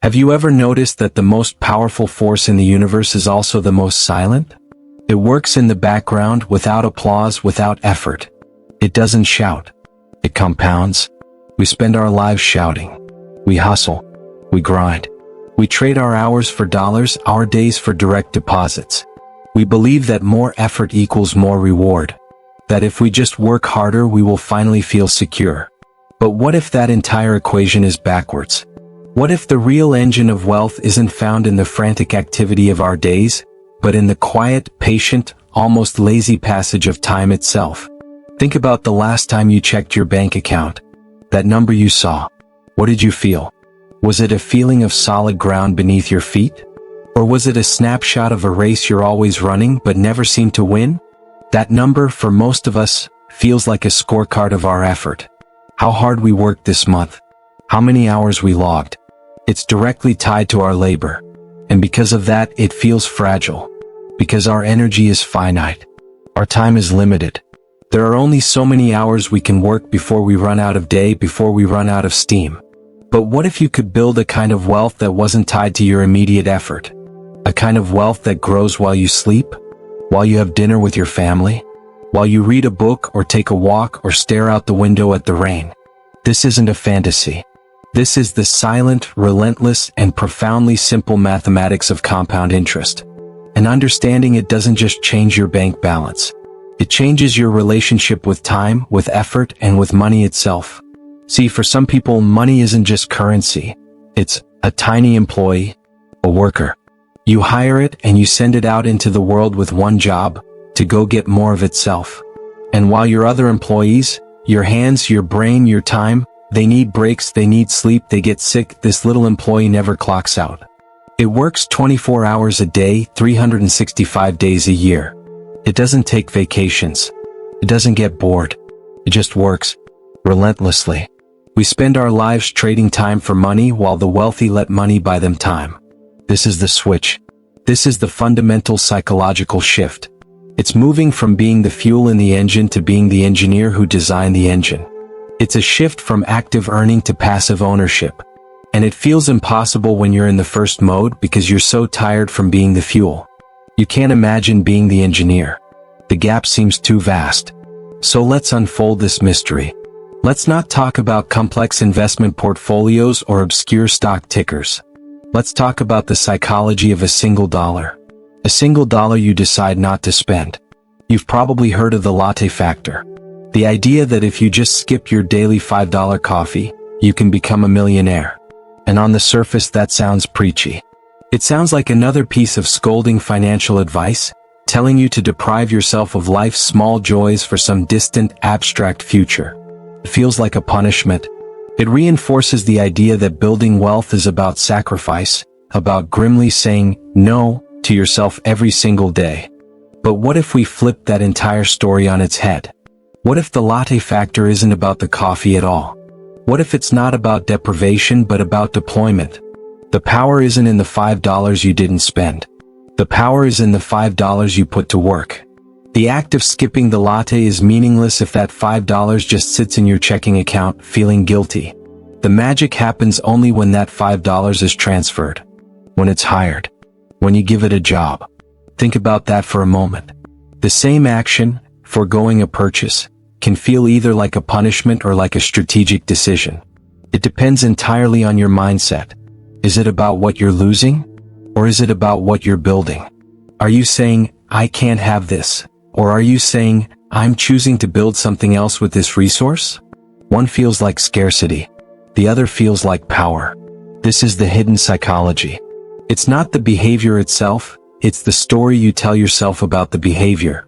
Have you ever noticed that the most powerful force in the universe is also the most silent? It works in the background, without applause, without effort. It doesn't shout. It compounds. We spend our lives shouting. We hustle. We grind. We trade our hours for dollars, our days for direct deposits. We believe that more effort equals more reward. That if we just work harder, we will finally feel secure. But what if that entire equation is backwards? What if the real engine of wealth isn't found in the frantic activity of our days, but in the quiet, patient, almost lazy passage of time itself? Think about the last time you checked your bank account. That number you saw. What did you feel? Was it a feeling of solid ground beneath your feet? Or was it a snapshot of a race you're always running but never seem to win? That number, for most of us, feels like a scorecard of our effort. How hard we worked this month. How many hours we logged. It's directly tied to our labor. And because of that, it feels fragile. Because our energy is finite. Our time is limited. There are only so many hours we can work before we run out of day, before we run out of steam. But what if you could build a kind of wealth that wasn't tied to your immediate effort? A kind of wealth that grows while you sleep? While you have dinner with your family? While you read a book or take a walk or stare out the window at the rain? This isn't a fantasy. This is the silent, relentless, and profoundly simple mathematics of compound interest. And understanding it doesn't just change your bank balance. It changes your relationship with time, with effort, and with money itself. See, for some people, money isn't just currency. It's a tiny employee, a worker. You hire it and you send it out into the world with one job, to go get more of itself. And while your other employees, your hands, your brain, your time, they need breaks, they need sleep, they get sick, this little employee never clocks out. It works 24 hours a day, 365 days a year. It doesn't take vacations. It doesn't get bored. It just works, relentlessly. We spend our lives trading time for money while the wealthy let money buy them time. This is the switch. This is the fundamental psychological shift. It's moving from being the fuel in the engine to being the engineer who designed the engine. It's a shift from active earning to passive ownership. And it feels impossible when you're in the first mode because you're so tired from being the fuel. You can't imagine being the engineer. The gap seems too vast. So let's unfold this mystery. Let's not talk about complex investment portfolios or obscure stock tickers. Let's talk about the psychology of a single dollar. A single dollar you decide not to spend. You've probably heard of the latte factor. The idea that if you just skip your daily $5 coffee, you can become a millionaire. And on the surface that sounds preachy. It sounds like another piece of scolding financial advice, telling you to deprive yourself of life's small joys for some distant, abstract future. It feels like a punishment. It reinforces the idea that building wealth is about sacrifice, about grimly saying no to yourself every single day. But what if we flip that entire story on its head? What if the latte factor isn't about the coffee at all? What if it's not about deprivation but about deployment? The power isn't in the $5 you didn't spend. The power is in the $5 you put to work. The act of skipping the latte is meaningless if that $5 just sits in your checking account feeling guilty. The magic happens only when that $5 is transferred. When it's hired. When you give it a job. Think about that for a moment. The same action, foregoing a purchase, can feel either like a punishment or like a strategic decision. It depends entirely on your mindset. Is it about what you're losing? Or is it about what you're building? Are you saying, I can't have this? Or are you saying, I'm choosing to build something else with this resource? One feels like scarcity. The other feels like power. This is the hidden psychology. It's not the behavior itself, it's the story you tell yourself about the behavior.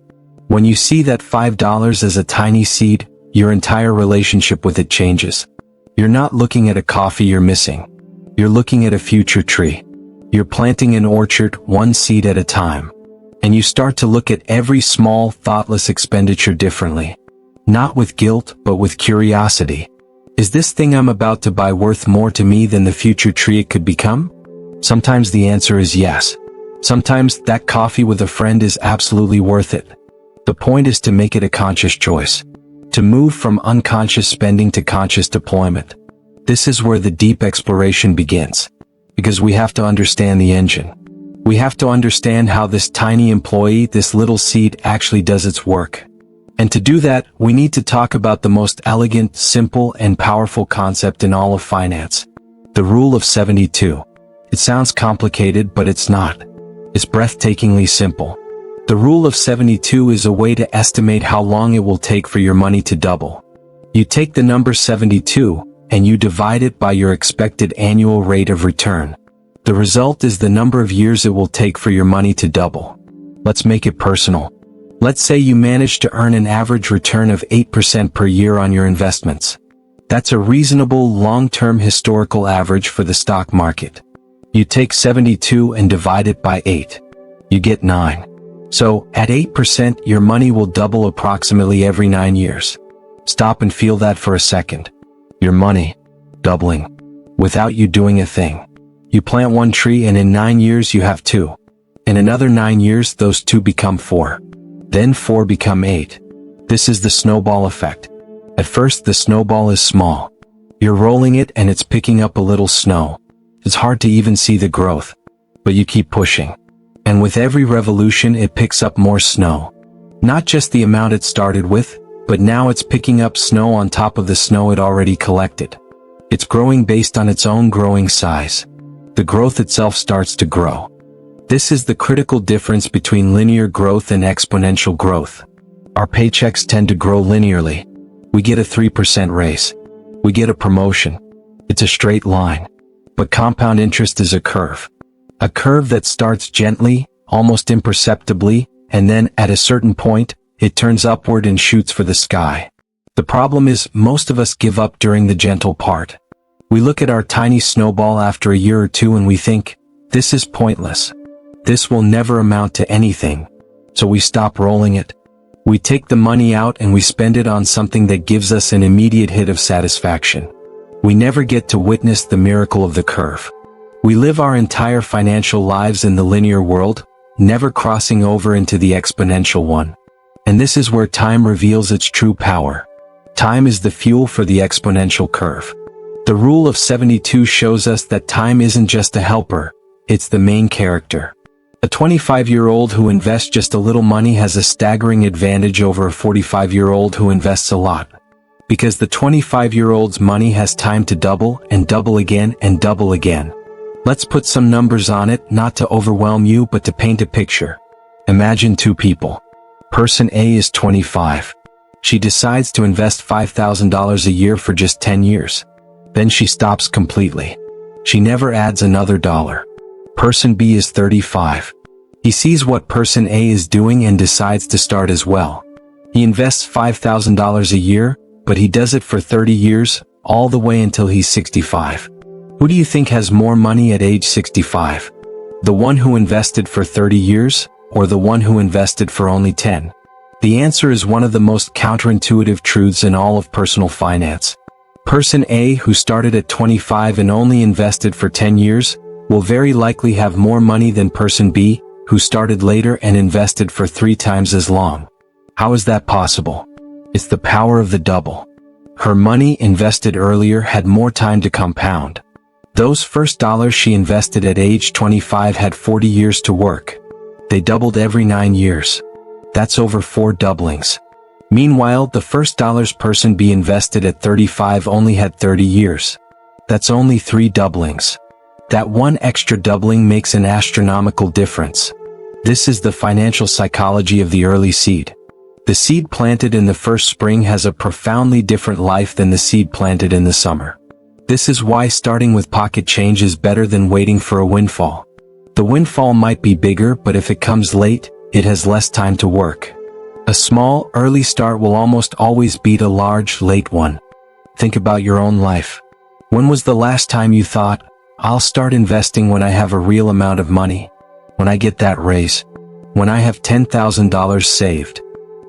When you see that $5 as a tiny seed, your entire relationship with it changes. You're not looking at a coffee you're missing. You're looking at a future tree. You're planting an orchard one seed at a time. And you start to look at every small, thoughtless expenditure differently. Not with guilt, but with curiosity. Is this thing I'm about to buy worth more to me than the future tree it could become? Sometimes the answer is yes. Sometimes that coffee with a friend is absolutely worth it. The point is to make it a conscious choice. To move from unconscious spending to conscious deployment. This is where the deep exploration begins. Because we have to understand the engine. We have to understand how this tiny employee, this little seed, actually does its work. And to do that, we need to talk about the most elegant, simple, and powerful concept in all of finance. The Rule of 72. It sounds complicated, but it's not. It's breathtakingly simple. The Rule of 72 is a way to estimate how long it will take for your money to double. You take the number 72, and you divide it by your expected annual rate of return. The result is the number of years it will take for your money to double. Let's make it personal. Let's say you manage to earn an average return of 8% per year on your investments. That's a reasonable long-term historical average for the stock market. You take 72 and divide it by 8. You get 9. So, at 8%, your money will double approximately every 9 years. Stop and feel that for a second. Your money, doubling, without you doing a thing. You plant one tree and in 9 years you have 2. In another 9 years those 2 become 4. Then 4 become 8. This is the snowball effect. At first the snowball is small. You're rolling it and it's picking up a little snow. It's hard to even see the growth. But you keep pushing. And with every revolution it picks up more snow. Not just the amount it started with, but now it's picking up snow on top of the snow it already collected. It's growing based on its own growing size. The growth itself starts to grow. This is the critical difference between linear growth and exponential growth. Our paychecks tend to grow linearly. We get a 3% raise. We get a promotion. It's a straight line. But compound interest is a curve. A curve that starts gently, almost imperceptibly, and then, at a certain point, it turns upward and shoots for the sky. The problem is, most of us give up during the gentle part. We look at our tiny snowball after a year or two and we think, this is pointless. This will never amount to anything. So we stop rolling it. We take the money out and we spend it on something that gives us an immediate hit of satisfaction. We never get to witness the miracle of the curve. We live our entire financial lives in the linear world, never crossing over into the exponential one. And this is where time reveals its true power. Time is the fuel for the exponential curve. The Rule of 72 shows us that time isn't just a helper, it's the main character. A 25-year-old who invests just a little money has a staggering advantage over a 45-year-old who invests a lot. Because the 25-year-old's money has time to double and double again and double again. Let's put some numbers on it, not to overwhelm you but to paint a picture. Imagine 2 people. Person A is 25. She decides to invest $5,000 a year for just 10 years. Then she stops completely. She never adds another dollar. Person B is 35. He sees what person A is doing and decides to start as well. He invests $5,000 a year, but he does it for 30 years, all the way until he's 65. Who do you think has more money at age 65? The one who invested for 30 years, or the one who invested for only 10? The answer is one of the most counterintuitive truths in all of personal finance. Person A, who started at 25 and only invested for 10 years, will very likely have more money than person B, who started later and invested for 3 times as long. How is that possible? It's the power of the double. Her money invested earlier had more time to compound. Those first dollars she invested at age 25 had 40 years to work. They doubled every 9 years. That's over 4 doublings. Meanwhile, the first dollars person B invested at 35 only had 30 years. That's only 3 doublings. That one extra doubling makes an astronomical difference. This is the financial psychology of the early seed. The seed planted in the first spring has a profoundly different life than the seed planted in the summer. This is why starting with pocket change is better than waiting for a windfall. The windfall might be bigger, but if it comes late, it has less time to work. A small, early start will almost always beat a large, late one. Think about your own life. When was the last time you thought, I'll start investing when I have a real amount of money? When I get that raise? When I have $10,000 saved?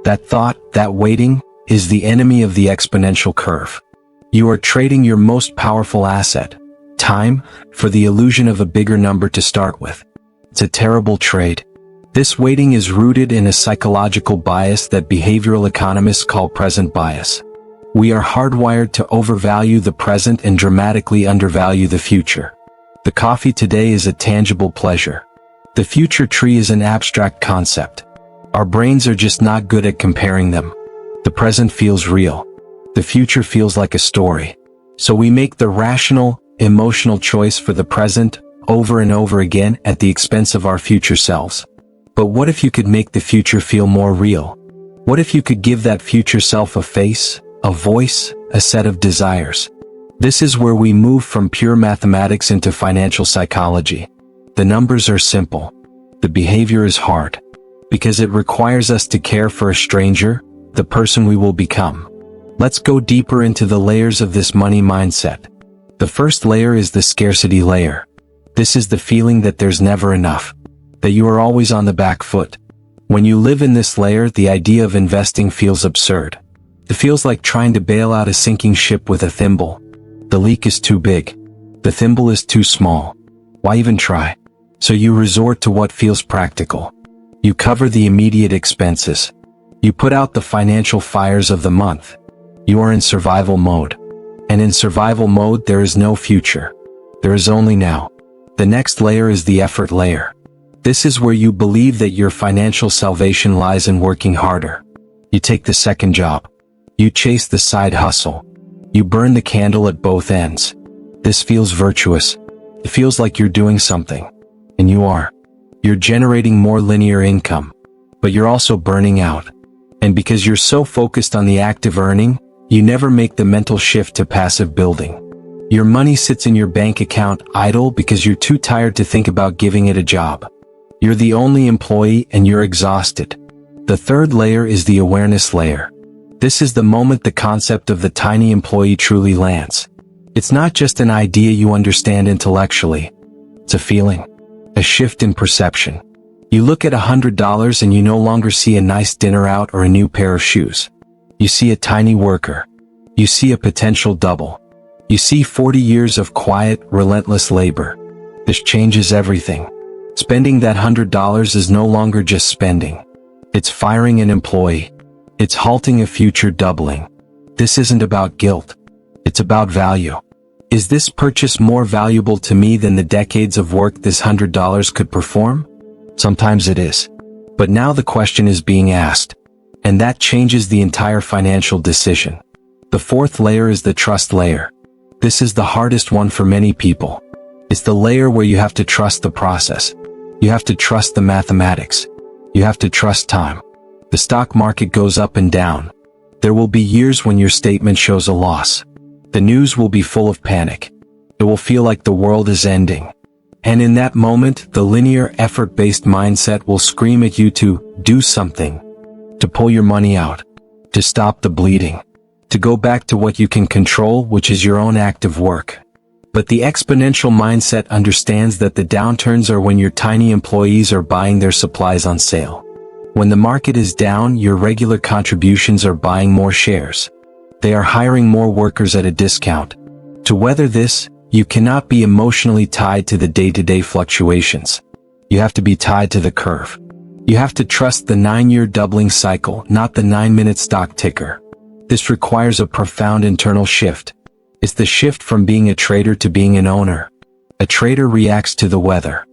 That thought, that waiting, is the enemy of the exponential curve. You are trading your most powerful asset, time, for the illusion of a bigger number to start with. It's a terrible trade. This waiting is rooted in a psychological bias that behavioral economists call present bias. We are hardwired to overvalue the present and dramatically undervalue the future. The coffee today is a tangible pleasure. The future tree is an abstract concept. Our brains are just not good at comparing them. The present feels real. The future feels like a story. So we make the rational, emotional choice for the present over and over again at the expense of our future selves. But what if you could make the future feel more real? What if you could give that future self a face, a voice, a set of desires? This is where we move from pure mathematics into financial psychology. The numbers are simple. The behavior is hard. Because it requires us to care for a stranger, the person we will become. Let's go deeper into the layers of this money mindset. The first layer is the scarcity layer. This is the feeling that there's never enough, that you are always on the back foot. When you live in this layer, the idea of investing feels absurd. It feels like trying to bail out a sinking ship with a thimble. The leak is too big. The thimble is too small. Why even try? So you resort to what feels practical. You cover the immediate expenses. You put out the financial fires of the month. You are in survival mode. And in survival mode, there is no future. There is only now. The next layer is the effort layer. This is where you believe that your financial salvation lies in working harder. You take the second job. You chase the side hustle. You burn the candle at both ends. This feels virtuous. It feels like you're doing something. And you are. You're generating more linear income. But you're also burning out. And because you're so focused on the active earning, you never make the mental shift to passive building. Your money sits in your bank account idle because you're too tired to think about giving it a job. You're the only employee and you're exhausted. The third layer is the awareness layer. This is the moment the concept of the tiny employee truly lands. It's not just an idea you understand intellectually. It's a feeling. A shift in perception. You look at $100 and you no longer see a nice dinner out or a new pair of shoes. You see a tiny worker. You see a potential double. You see 40 years of quiet, relentless labor. This changes everything. Spending that $100 is no longer just spending. It's firing an employee. It's halting a future doubling. This isn't about guilt. It's about value. Is this purchase more valuable to me than the decades of work this $100 could perform? Sometimes it is. But now the question is being asked. And that changes the entire financial decision. The fourth layer is the trust layer. This is the hardest one for many people. It's the layer where you have to trust the process. You have to trust the mathematics. You have to trust time. The stock market goes up and down. There will be years when your statement shows a loss. The news will be full of panic. It will feel like the world is ending. And in that moment, the linear effort-based mindset will scream at you to do something. To pull your money out. To stop the bleeding. To go back to what you can control, which is your own active work. But the exponential mindset understands that the downturns are when your tiny employees are buying their supplies on sale. When the market is down, your regular contributions are buying more shares. They are hiring more workers at a discount. To weather this, you cannot be emotionally tied to the day-to-day fluctuations. You have to be tied to the curve. You have to trust the 9-year doubling cycle, not the 9-minute stock ticker. This requires a profound internal shift. It's the shift from being a trader to being an owner. A trader reacts to the weather.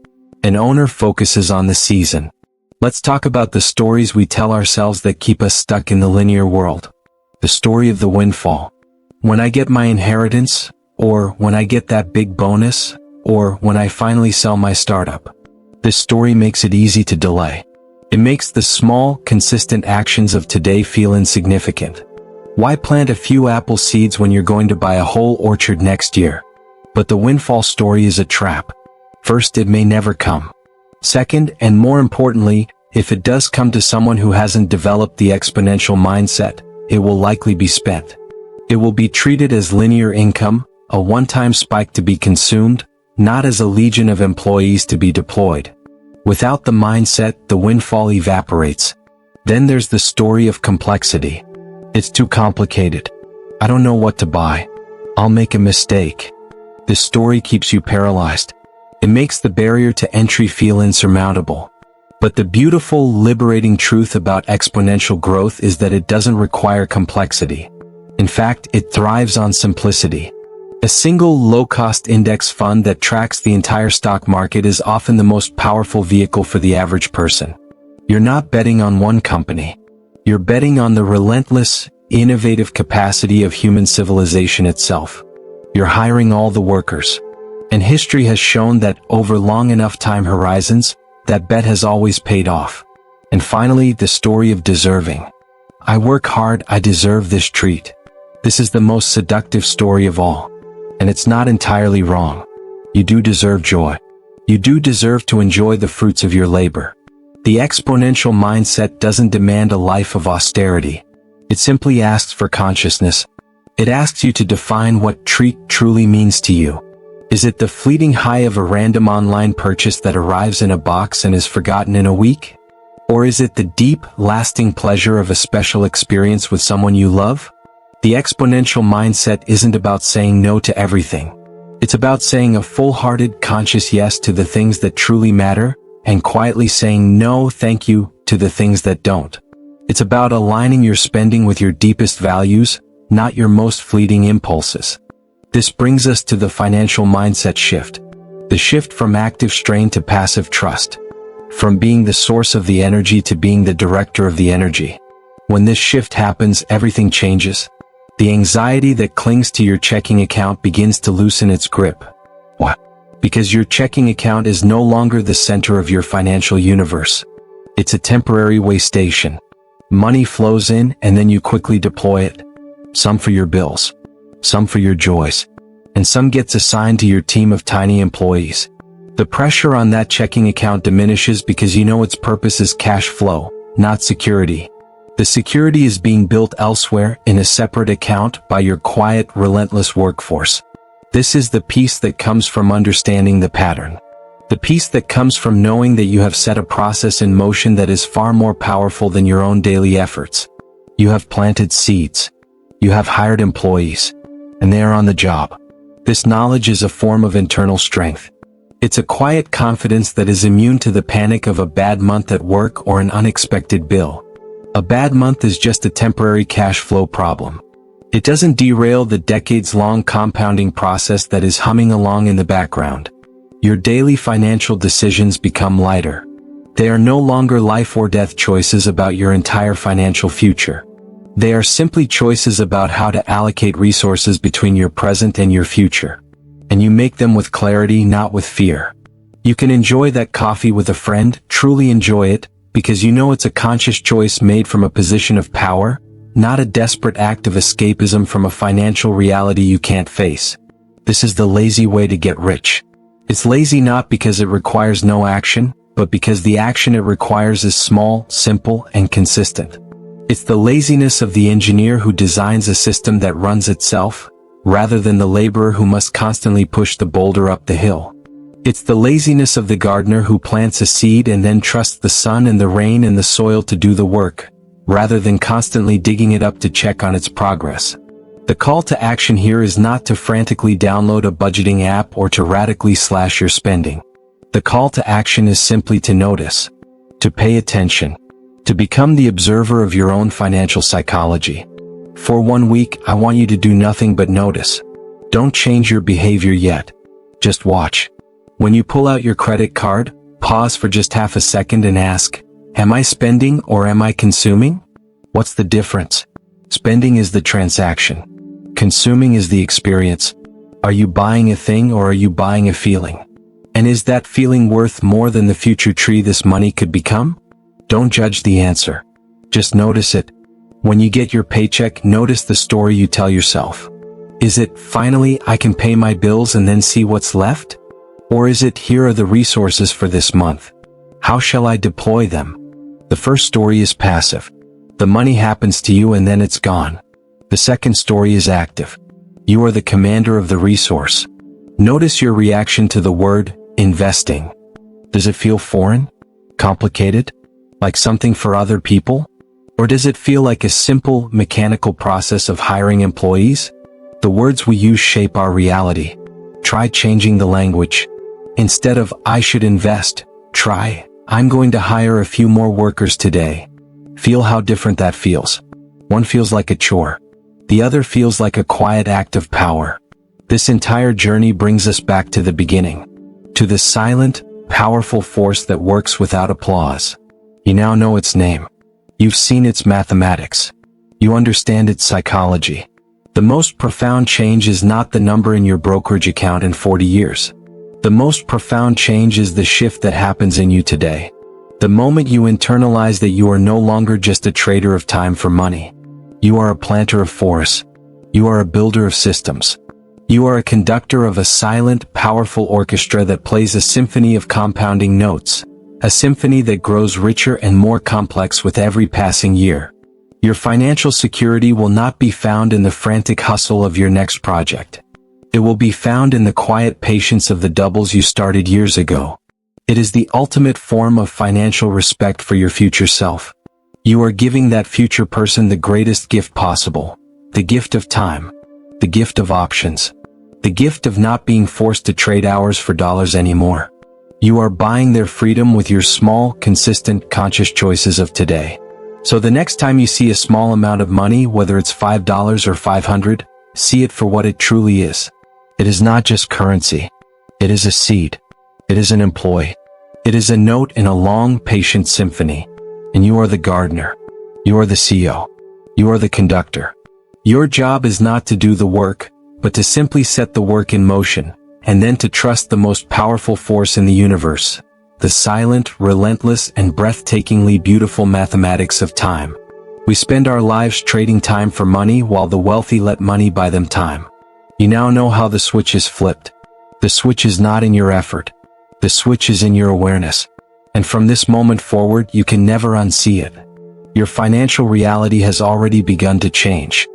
An owner focuses on the season. Let's talk about the stories we tell ourselves that keep us stuck in the linear world. The story of the windfall. When I get my inheritance, or when I get that big bonus, or when I finally sell my startup. This story makes it easy to delay. It makes the small, consistent actions of today feel insignificant. Why plant a few apple seeds when you're going to buy a whole orchard next year? But the windfall story is a trap. First, it may never come. Second, and more importantly, if it does come to someone who hasn't developed the exponential mindset, it will likely be spent. It will be treated as linear income, a one-time spike to be consumed, not as a legion of employees to be deployed. Without the mindset, the windfall evaporates. Then there's the story of complexity. It's too complicated. I don't know what to buy. I'll make a mistake. This story keeps you paralyzed. It makes the barrier to entry feel insurmountable. But the beautiful, liberating truth about exponential growth is that it doesn't require complexity. In fact, it thrives on simplicity. A single low-cost index fund that tracks the entire stock market is often the most powerful vehicle for the average person. You're not betting on one company. You're betting on the relentless, innovative capacity of human civilization itself. You're hiring all the workers. And history has shown that over long enough time horizons, that bet has always paid off. And finally, the story of deserving. I work hard, I deserve this treat. This is the most seductive story of all. And it's not entirely wrong. You do deserve joy. You do deserve to enjoy the fruits of your labor. The exponential mindset doesn't demand a life of austerity. It simply asks for consciousness. It asks you to define what treat truly means to you. Is it the fleeting high of a random online purchase that arrives in a box and is forgotten in a week? Or is it the deep, lasting pleasure of a special experience with someone you love? The exponential mindset isn't about saying no to everything. It's about saying a full-hearted, conscious yes to the things that truly matter, and quietly saying no, thank you, to the things that don't. It's about aligning your spending with your deepest values, not your most fleeting impulses. This brings us to the financial mindset shift. The shift from active strain to passive trust. From being the source of the energy to being the director of the energy. When this shift happens, everything changes. The anxiety that clings to your checking account begins to loosen its grip. Why? Because your checking account is no longer the center of your financial universe. It's a temporary way station. Money flows in and then you quickly deploy it. Some for your bills, some for your joys, and some gets assigned to your team of tiny employees. The pressure on that checking account diminishes because you know its purpose is cash flow, not security. The security is being built elsewhere in a separate account by your quiet, relentless workforce. This is the peace that comes from understanding the pattern. The peace that comes from knowing that you have set a process in motion that is far more powerful than your own daily efforts. You have planted seeds. You have hired employees. And they are on the job. This knowledge is a form of internal strength. It's a quiet confidence that is immune to the panic of a bad month at work or an unexpected bill. A bad month is just a temporary cash flow problem. It doesn't derail the decades-long compounding process that is humming along in the background. Your daily financial decisions become lighter. They are no longer life or death choices about your entire financial future. They are simply choices about how to allocate resources between your present and your future. And you make them with clarity, not with fear. You can enjoy that coffee with a friend, truly enjoy it, because you know it's a conscious choice made from a position of power, not a desperate act of escapism from a financial reality you can't face. This is the lazy way to get rich. It's lazy not because it requires no action, but because the action it requires is small, simple, and consistent. It's the laziness of the engineer who designs a system that runs itself, rather than the laborer who must constantly push the boulder up the hill. It's the laziness of the gardener who plants a seed and then trusts the sun and the rain and the soil to do the work, rather than constantly digging it up to check on its progress. The call to action here is not to frantically download a budgeting app or to radically slash your spending. The call to action is simply to notice, to pay attention, to become the observer of your own financial psychology. For 1 week, I want you to do nothing but notice. Don't change your behavior yet. Just watch. When you pull out your credit card, pause for just half a second and ask, am I spending or am I consuming? What's the difference? Spending is the transaction. Consuming is the experience. Are you buying a thing or are you buying a feeling? And is that feeling worth more than the future tree this money could become? Don't judge the answer. Just notice it. When you get your paycheck, notice the story you tell yourself. Is it, finally, I can pay my bills and then see what's left? Or is it, here are the resources for this month? How shall I deploy them? The first story is passive. The money happens to you and then it's gone. The second story is active. You are the commander of the resource. Notice your reaction to the word, investing. Does it feel foreign? Complicated? Like something for other people? Or does it feel like a simple, mechanical process of hiring employees? The words we use shape our reality. Try changing the language. Instead of, I should invest, try, I'm going to hire a few more workers today. Feel how different that feels. One feels like a chore. The other feels like a quiet act of power. This entire journey brings us back to the beginning. To the silent, powerful force that works without applause. You now know its name. You've seen its mathematics. You understand its psychology. The most profound change is not the number in your brokerage account in 40 years. The most profound change is the shift that happens in you today. The moment you internalize that you are no longer just a trader of time for money. You are a planter of forests. You are a builder of systems. You are a conductor of a silent, powerful orchestra that plays a symphony of compounding notes. A symphony that grows richer and more complex with every passing year. Your financial security will not be found in the frantic hustle of your next project. It will be found in the quiet patience of the doubles you started years ago. It is the ultimate form of financial respect for your future self. You are giving that future person the greatest gift possible. The gift of time. The gift of options. The gift of not being forced to trade hours for dollars anymore. You are buying their freedom with your small, consistent, conscious choices of today. So the next time you see a small amount of money, whether it's $5 or $500, see it for what it truly is. It is not just currency. It is a seed. It is an employee. It is a note in a long, patient symphony. And you are the gardener. You are the CEO. You are the conductor. Your job is not to do the work, but to simply set the work in motion, and then to trust the most powerful force in the universe, the silent, relentless, and breathtakingly beautiful mathematics of time. We spend our lives trading time for money while the wealthy let money buy them time. You now know how the switch is flipped. The switch is not in your effort. The switch is in your awareness. And from this moment forward, you can never unsee it. Your financial reality has already begun to change.